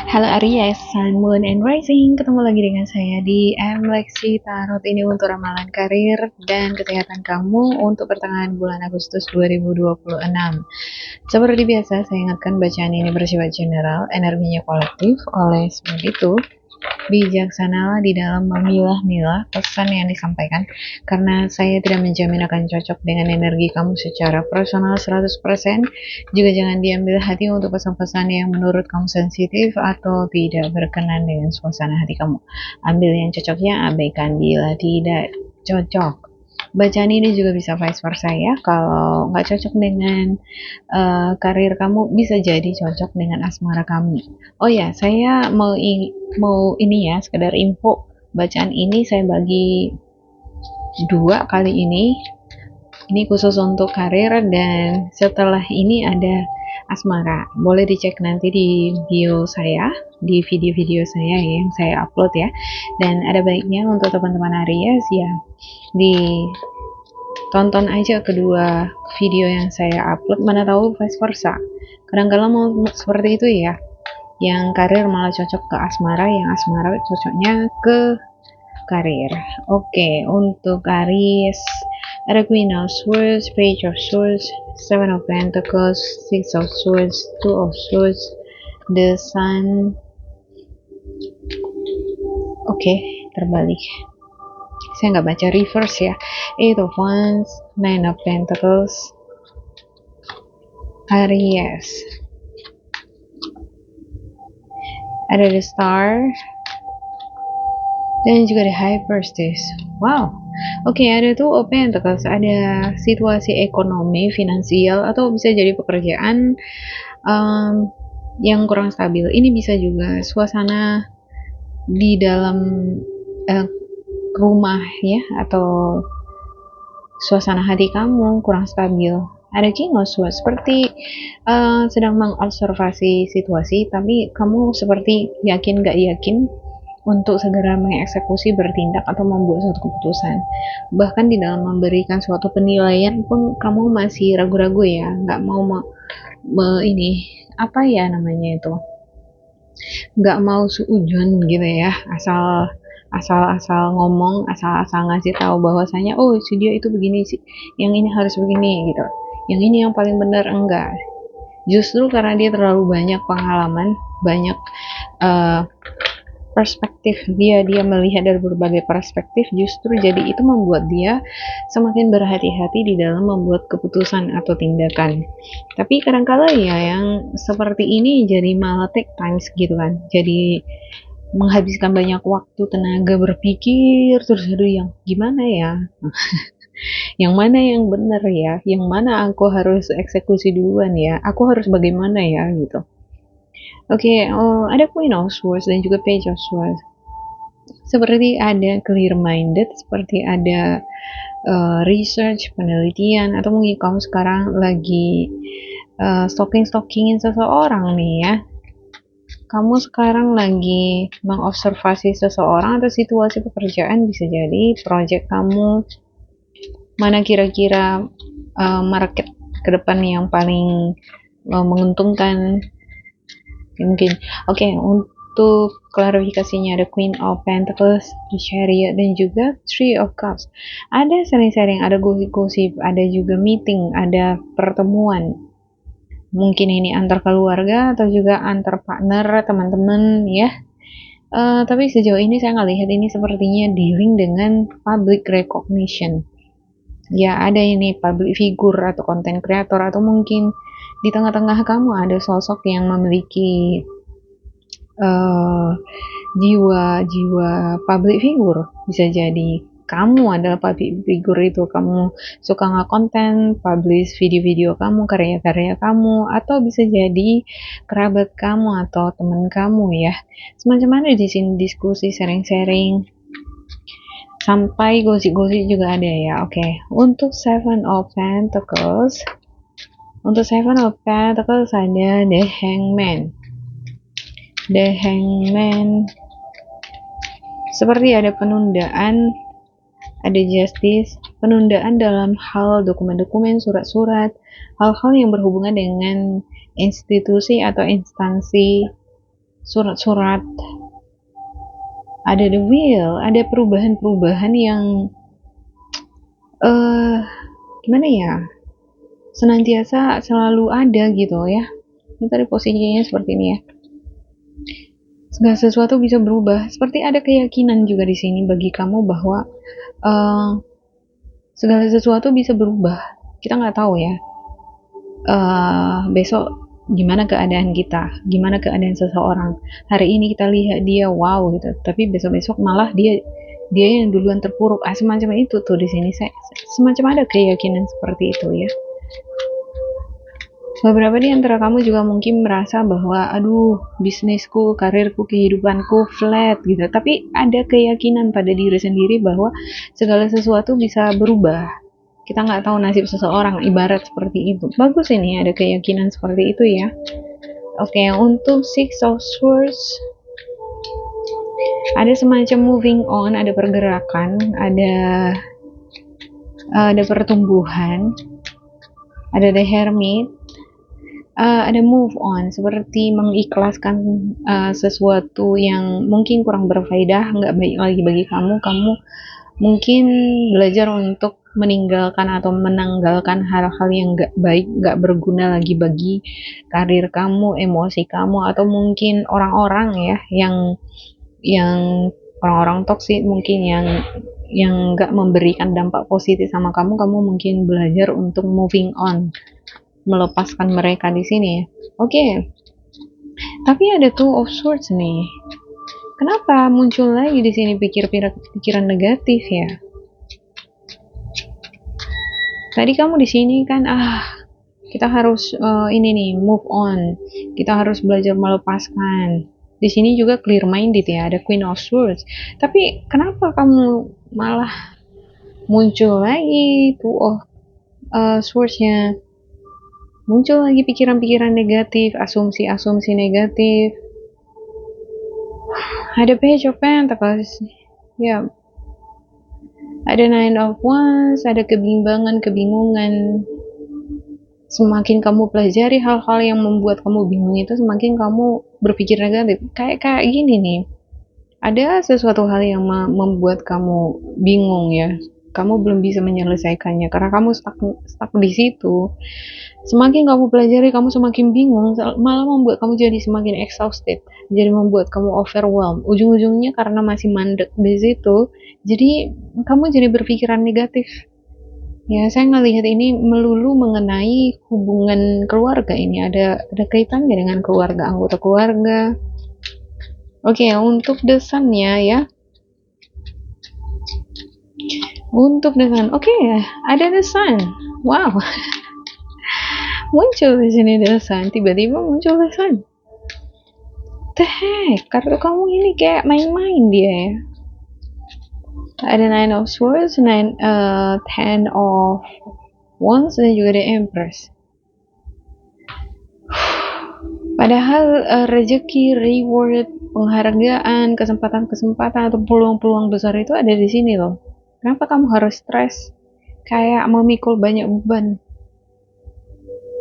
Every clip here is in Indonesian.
Halo Aries, Sun, Moon, and Rising. Ketemu lagi dengan saya di Lexi Tarot ini untuk ramalan karir dan kesehatan kamu untuk pertengahan bulan Agustus 2026. Seperti biasa, saya ingatkan bacaan ini bersifat general, energinya kolektif. Oleh sebab itu, bijaksanalah di dalam memilah-milah pesan yang disampaikan, karena saya tidak menjamin akan cocok dengan energi kamu secara personal 100%. Juga jangan diambil hati untuk pesan-pesan yang menurut kamu sensitif atau tidak berkenan dengan suasana hati kamu. Ambil yang cocoknya, abaikan bila tidak cocok. Bacaan ini juga bisa vice versa ya. Kalau nggak cocok dengan karir kamu, bisa jadi cocok dengan asmara kamu. Oh ya, saya mau ini ya, sekedar info. Bacaan ini saya bagi dua kali ini. Ini khusus untuk karir, dan setelah ini ada asmara. Boleh dicek nanti di bio saya, di video-video saya yang saya upload ya. Dan ada baiknya untuk teman-teman Aries ya, ditonton aja kedua video yang saya upload, mana tahu vice versa. Kadang-kadang mau seperti itu ya, yang karir malah cocok ke asmara, yang asmara cocoknya ke karir. Oke, untuk Aries ada Queen of Swords, Page of Swords, Seven of Pentacles, Six of Swords, Two of Swords, the Sun. Oke, terbalik. Saya nggak baca reverse ya. Eight of Wands, Nine of Pentacles, Aries. Ada the Star dan juga the High Priestess. Wow. Oke, ada tuh of Pentacles, ada situasi ekonomi, finansial, atau bisa jadi pekerjaan yang kurang stabil. Ini bisa juga suasana di dalam rumah ya, atau suasana hati kamu kurang stabil. Ada King of Swords, seperti sedang mengobservasi situasi, tapi kamu seperti yakin gak yakin untuk segera mengeksekusi, bertindak, atau membuat suatu keputusan. Bahkan di dalam memberikan suatu penilaian pun kamu masih ragu-ragu ya, nggak mau ini apa ya namanya itu, nggak mau suujon gitu ya, asal ngomong, asal ngasih tahu bahwasanya oh si dia itu begini sih, yang ini harus begini gitu, yang ini yang paling benar. Enggak, justru karena dia terlalu banyak pengalaman, banyak perspektif, dia melihat dari berbagai perspektif, justru jadi itu membuat dia semakin berhati-hati di dalam membuat keputusan atau tindakan. Tapi kadang-kala ya yang seperti ini jadi malah take times gitu kan, jadi menghabiskan banyak waktu, tenaga, berpikir terus, aduh yang gimana ya, yang mana yang benar ya, yang mana aku harus eksekusi duluan ya, aku harus bagaimana ya gitu. Oke, ada Queen of Swords dan juga Page of Swords. Seperti ada clear minded, seperti ada research, penelitian, atau mungkin kamu sekarang lagi stalkingin seseorang nih ya. Kamu sekarang lagi mengobservasi seseorang atau situasi pekerjaan, bisa jadi project kamu mana kira-kira market ke depan yang paling menguntungkan. Mungkin oke, untuk klarifikasinya ada Queen of Pentacles, The Chariot, dan juga Three of Cups. Ada sharing-sharing, ada gosip-gosip, ada juga meeting, ada pertemuan. Mungkin ini antar keluarga atau juga antar partner, teman-teman ya. Tapi sejauh ini saya nggak lihat ini sepertinya dealing dengan public recognition. Ya, ada ini public figure atau content creator, atau mungkin di tengah-tengah kamu ada sosok yang memiliki jiwa public figure. Bisa jadi kamu adalah public figure itu, kamu suka nge-content, publish video-video kamu, karya-karya kamu, atau bisa jadi kerabat kamu atau teman kamu ya. Semacam ada di sini diskusi, sharing-sharing, sampai gosip-gosip juga ada ya. Oke, untuk Seven of Pentacles, ada The Hangman. The Hangman seperti ada penundaan, ada justice, penundaan dalam hal dokumen-dokumen, surat-surat, hal-hal yang berhubungan dengan institusi atau instansi surat-surat, ada the will, ada perubahan-perubahan yang gimana ya, senantiasa selalu ada gitu ya. Ini tadi posisinya seperti ini ya. Segala sesuatu bisa berubah. Seperti ada keyakinan juga di sini bagi kamu bahwa segala sesuatu bisa berubah. Kita nggak tahu ya. Besok gimana keadaan kita, gimana keadaan seseorang. Hari ini kita lihat dia wow gitu, tapi besok-besok malah dia yang duluan terpuruk. Semacam itu tuh di sini. Saya semacam ada keyakinan seperti itu ya. Beberapa di antara kamu juga mungkin merasa bahwa aduh, bisnisku, karirku, kehidupanku flat gitu. Tapi ada keyakinan pada diri sendiri bahwa segala sesuatu bisa berubah. Kita nggak tahu nasib seseorang, ibarat seperti itu. Bagus ini ada keyakinan seperti itu ya. Oke, untuk Six of Swords, ada semacam moving on, ada pergerakan, ada pertumbuhan, ada the Hermit, ada move on, seperti mengikhlaskan sesuatu yang mungkin kurang berfaedah, nggak baik lagi bagi kamu. Kamu mungkin belajar untuk meninggalkan atau menanggalkan hal-hal yang nggak baik, nggak berguna lagi bagi karir kamu, emosi kamu, atau mungkin orang-orang ya yang orang-orang toksik mungkin yang nggak memberikan dampak positif sama kamu. Kamu mungkin belajar untuk moving on, melepaskan mereka di sini ya. Oke. Tapi ada Two of Swords nih. Kenapa muncul lagi di sini pikiran negatif ya? Tadi kamu di sini kan kita harus ini nih, move on. Kita harus belajar melepaskan. Di sini juga clear minded ya, ada Queen of Swords. Tapi kenapa kamu malah muncul lagi Two of Swords-nya? Muncul lagi pikiran-pikiran negatif, asumsi-asumsi negatif. Ada Page of Pentacles. Ya. Ada Nine of Wands, ada kebingungan. Semakin kamu pelajari hal-hal yang membuat kamu bingung itu, semakin kamu berpikir negatif. Kayak gini nih. Ada sesuatu hal yang membuat kamu bingung ya. Kamu belum bisa menyelesaikannya karena kamu stuck di situ. Semakin kamu pelajari, kamu semakin bingung, malah membuat kamu jadi semakin exhausted, jadi membuat kamu overwhelmed. Ujung-ujungnya karena masih mandek di situ, jadi kamu jadi berpikiran negatif. Ya, saya ngelihat ini melulu mengenai hubungan keluarga ini, ada kaitannya dengan keluarga, anggota keluarga. Oke, untuk the sun-nya ya. Untuk the sun, oke, ada the sun. Wow. Muncul di sini the sun, tiba-tiba muncul the sun. The heck, kartu kamu ini kayak main-main dia ya. Ada Nine of Swords, Ten of Wands, dan juga the Empress. Padahal rezeki, reward, penghargaan, kesempatan-kesempatan atau peluang-peluang besar itu ada di sini loh. Kenapa kamu harus stres? Kayak memikul banyak beban.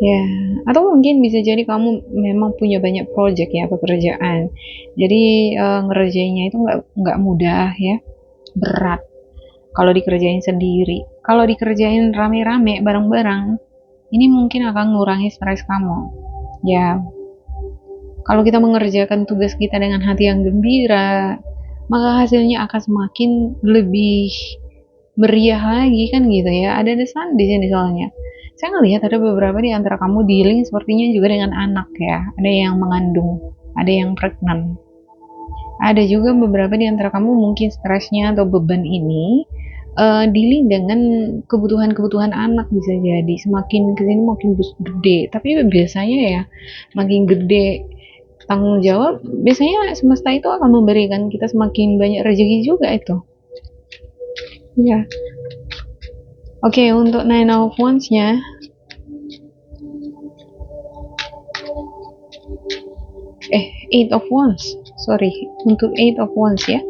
Ya, atau mungkin bisa jadi kamu memang punya banyak project ya, pekerjaan. Jadi ngerjainnya itu nggak mudah ya, berat. Kalau dikerjain sendiri, kalau dikerjain rame-rame, bareng-bareng, ini mungkin akan ngurangi stres kamu. Ya, kalau kita mengerjakan tugas kita dengan hati yang gembira, maka hasilnya akan semakin lebih meriah lagi kan gitu ya. Ada desain di sini soalnya. Saya ngelihat ada beberapa di antara kamu dealing sepertinya juga dengan anak ya. Ada yang mengandung, ada yang pregnant. Ada juga beberapa di antara kamu mungkin stresnya atau beban ini dealing dengan kebutuhan-kebutuhan anak, bisa jadi semakin kesini makin gede. Tapi biasanya ya makin gede tanggung jawab, biasanya semesta itu akan memberikan kita semakin banyak rezeki juga itu. Ya. Oke, untuk Nine of Wands-nya, Eight of Wands. Sorry, untuk Eight of Wands ya.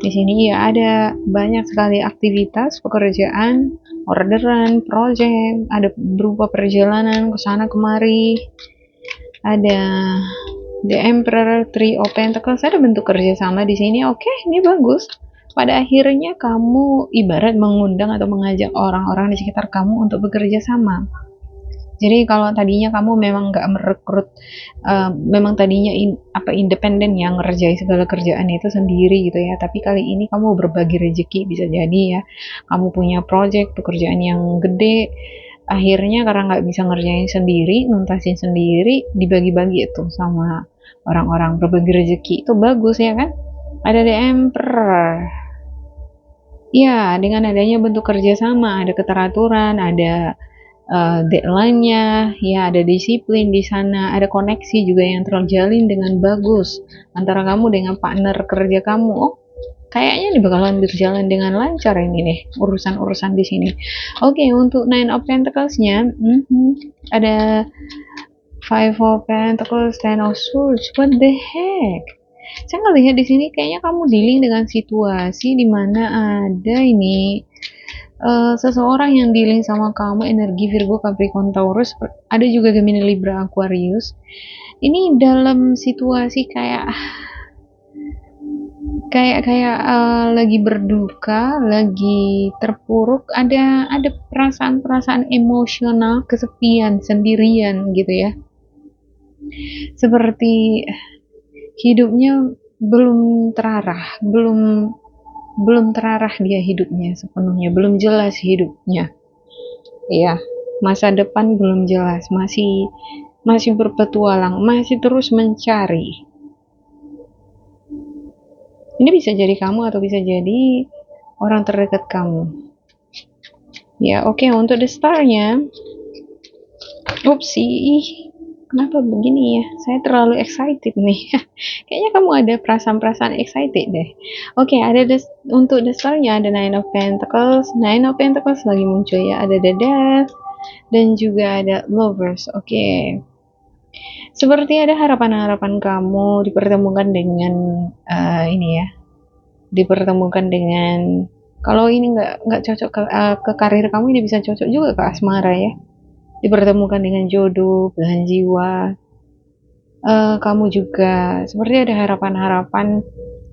Di sini ya ada banyak sekali aktivitas, pekerjaan, orderan, project, ada berupa perjalanan ke sana kemari. Ada The Emperor, Three of Pentacles, ada bentuk kerjasama di sini. Oke, ini bagus. Pada akhirnya kamu ibarat mengundang atau mengajak orang-orang di sekitar kamu untuk bekerja sama. Jadi kalau tadinya kamu memang nggak merekrut, memang tadinya independen yang ngerjain segala kerjaan itu sendiri gitu ya. Tapi kali ini kamu berbagi rezeki, bisa jadi ya. Kamu punya project pekerjaan yang gede, akhirnya karena nggak bisa ngerjain sendiri, nuntasin sendiri, dibagi-bagi itu sama orang-orang. Berbagi rezeki itu bagus ya kan? Ada The Emperor. Ya, dengan adanya bentuk kerjasama, ada keteraturan, ada deadline-nya, ya ada disiplin di sana, ada koneksi juga yang terjalin dengan bagus antara kamu dengan partner kerja kamu. Oh, kayaknya bakalan berjalan dengan lancar ini nih urusan-urusan di sini. Oke, untuk Nine of Pentacles-nya, ada Five of Pentacles, Ten of Swords. What the heck? Saya ngelihat di sini kayaknya kamu dealing dengan situasi di mana ada ini seseorang yang dealing sama kamu, energi Virgo, Capricorn, Taurus, ada juga Gemini, Libra, Aquarius. Ini dalam situasi kayak lagi berduka, lagi terpuruk, ada perasaan-perasaan emosional, kesepian, sendirian gitu ya. Seperti hidupnya belum terarah, belum terarah dia hidupnya sepenuhnya, belum jelas hidupnya. Ya, masa depan belum jelas, masih berpetualang, masih terus mencari. Ini bisa jadi kamu atau bisa jadi orang terdekat kamu. Ya, oke, untuk the star-nya. Upsi, kenapa begini ya? Saya terlalu excited nih. Kayaknya kamu ada perasaan-perasaan excited deh. Oke, ada untuk the star-nya ada Nine of Pentacles. Nine of Pentacles lagi muncul ya. Ada the Death dan juga ada Lovers. Oke. Seperti ada harapan-harapan kamu dipertemukan dengan ini ya. Dipertemukan dengan, kalau ini nggak cocok ke karir kamu, ini bisa cocok juga ke asmara ya. Dipertemukan dengan jodoh, belahan jiwa. Kamu juga seperti ada harapan-harapan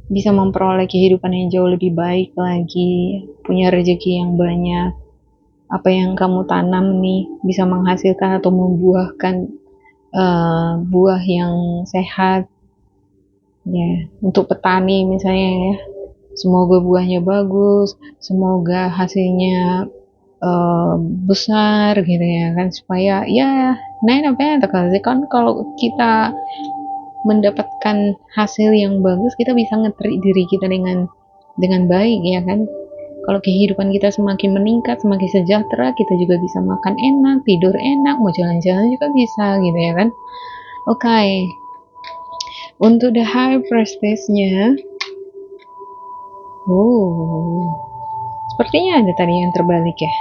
bisa memperoleh kehidupan yang jauh lebih baik lagi, punya rezeki yang banyak. Apa yang kamu tanam nih bisa menghasilkan atau membuahkan buah yang sehat. Ya, untuk petani misalnya ya. Semoga buahnya bagus, semoga hasilnya besar gitu ya kan, supaya ya Nine of Pentacles kan, kalau kita mendapatkan hasil yang bagus kita bisa nge-treat diri kita dengan baik ya kan. Kalau kehidupan kita semakin meningkat, semakin sejahtera, kita juga bisa makan enak, tidur enak, mau jalan-jalan juga bisa gitu ya kan. Oke. Untuk the High Priestess-nya, sepertinya ada tadi yang terbalik ya.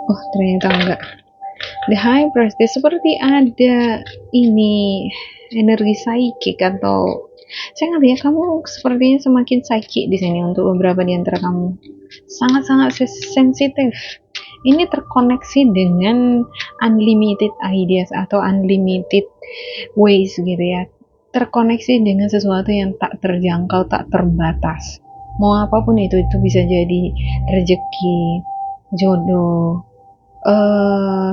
Oh, ternyata enggak. The High Priestess seperti ada ini energi psychic, atau saya ngelihat kamu sepertinya semakin psychic di sini. Untuk beberapa di antara kamu sangat-sangat sensitif. Ini terkoneksi dengan unlimited ideas atau unlimited ways gitu ya. Terkoneksi dengan sesuatu yang tak terjangkau, tak terbatas. Mau apapun itu bisa jadi rezeki, jodoh,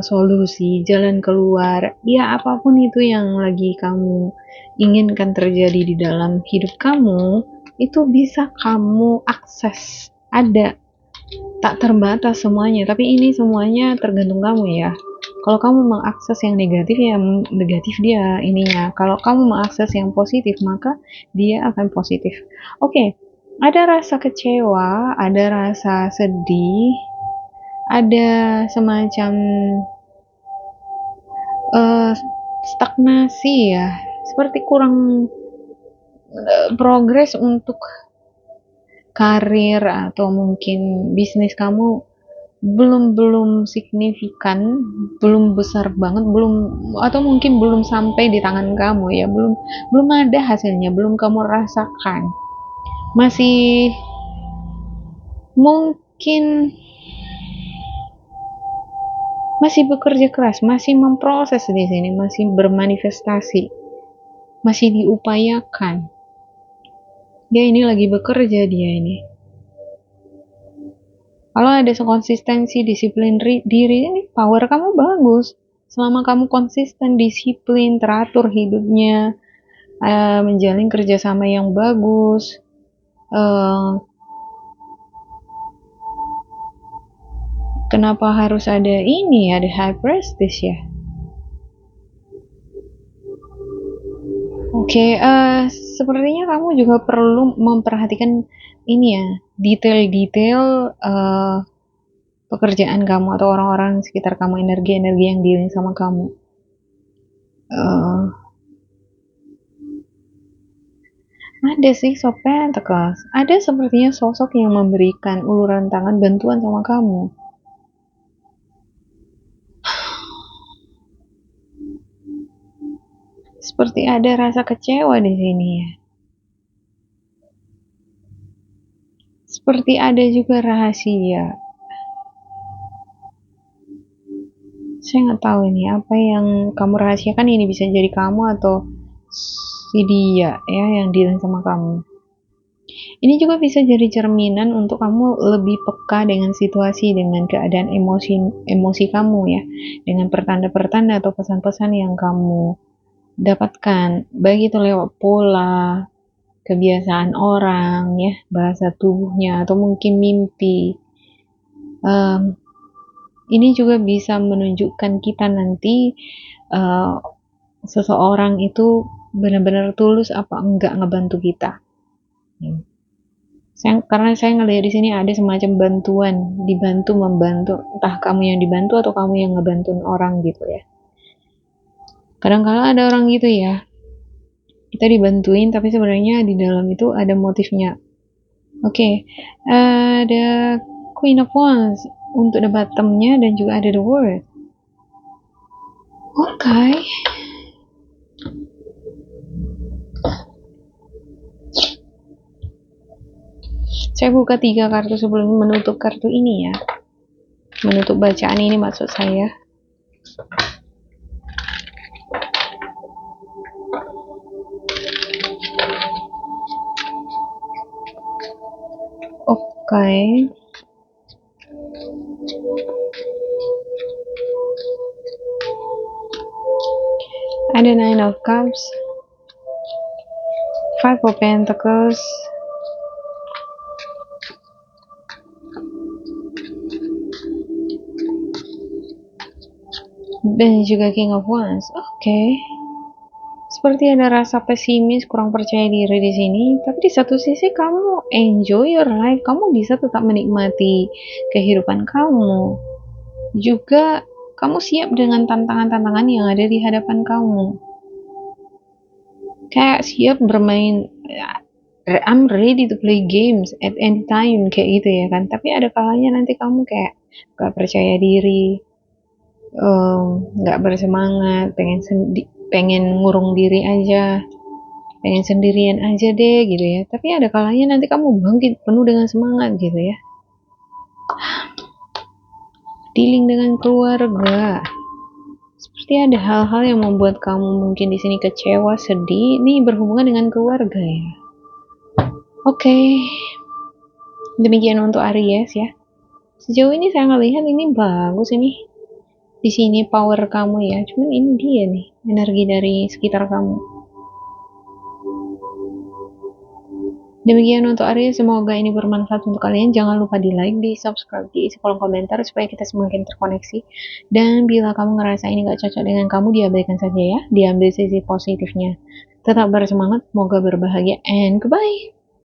solusi, jalan keluar, ya apapun itu yang lagi kamu inginkan terjadi di dalam hidup kamu, itu bisa kamu akses, ada, tak terbatas semuanya. Tapi ini semuanya tergantung kamu ya. Kalau kamu mengakses yang negatif, ya negatif dia ininya. Kalau kamu mengakses yang positif, maka dia akan positif. Oke, ada rasa kecewa, ada rasa sedih, ada semacam stagnasi ya, seperti kurang progres untuk karir atau mungkin bisnis kamu, belum signifikan, belum besar banget, belum, atau mungkin belum sampai di tangan kamu ya, belum ada hasilnya, belum kamu rasakan, masih masih bekerja keras, masih memproses di sini, masih bermanifestasi, masih diupayakan. Dia ini lagi bekerja, dia ini. Kalau ada konsistensi, disiplin diri, ini power kamu bagus. Selama kamu konsisten, disiplin, teratur hidupnya, menjalin kerjasama yang bagus, kenapa harus ada ini, ada high prestige ya? Oke, sepertinya kamu juga perlu memperhatikan ini ya, detail-detail pekerjaan kamu atau orang-orang sekitar kamu, energi-energi yang dealing sama kamu. Ada sih Soul Pentacles, ada sepertinya sosok yang memberikan uluran tangan bantuan sama kamu. Seperti ada rasa kecewa di sini ya. Seperti ada juga rahasia. Saya nggak tahu ini apa yang kamu rahasiakan, ini bisa jadi kamu atau si dia ya yang dealing sama kamu. Ini juga bisa jadi cerminan untuk kamu lebih peka dengan situasi, dengan keadaan emosi kamu ya, dengan pertanda-pertanda atau pesan-pesan yang kamu dapatkan, baik itu lewat pola, kebiasaan orang ya, bahasa tubuhnya, atau mungkin mimpi. Ini juga bisa menunjukkan kita nanti seseorang itu benar-benar tulus apa enggak ngebantu kita. Karena saya ngelihat di sini ada semacam bantuan, dibantu membantu, entah kamu yang dibantu atau kamu yang ngebantuin orang gitu ya. Kadang-kadang ada orang gitu ya, kita dibantuin tapi sebenarnya di dalam itu ada motifnya. Oke, ada Queen of Wands untuk the bottomnya, dan juga ada the World. Oke. Saya buka 3 kartu sebelum menutup kartu ini ya. Menutup bacaan ini maksud saya. Oke. Ada Nine of Cups, Five of Pentacles, dan juga King of Wands. Oke. Seperti ada rasa pesimis, kurang percaya diri di sini, tapi di satu sisi kamu enjoy your life, kamu bisa tetap menikmati kehidupan kamu. Juga kamu siap dengan tantangan-tantangan yang ada di hadapan kamu. Kayak siap bermain, I'm ready to play games at any time, kayak gitu ya kan. Tapi ada kalanya nanti kamu kayak gak percaya diri, gak bersemangat, pengen ngurung diri aja, pengen sendirian aja deh gitu ya. Tapi ada kalanya nanti kamu bangkit penuh dengan semangat gitu ya. Dealing dengan keluarga, seperti ada hal-hal yang membuat kamu mungkin di sini kecewa, sedih. Ini berhubungan dengan keluarga ya. Oke. Demikian untuk Aries ya. Sejauh ini saya ngelihat ini bagus ini. Di sini power kamu ya. Cuman ini dia nih, energi dari sekitar kamu. Demikian untuk Aries, semoga ini bermanfaat untuk kalian. Jangan lupa di like, di subscribe, di isi kolom komentar supaya kita semakin terkoneksi. Dan bila kamu ngerasa ini gak cocok dengan kamu, diabaikan saja ya. Diambil sisi positifnya. Tetap bersemangat, semoga berbahagia, and goodbye.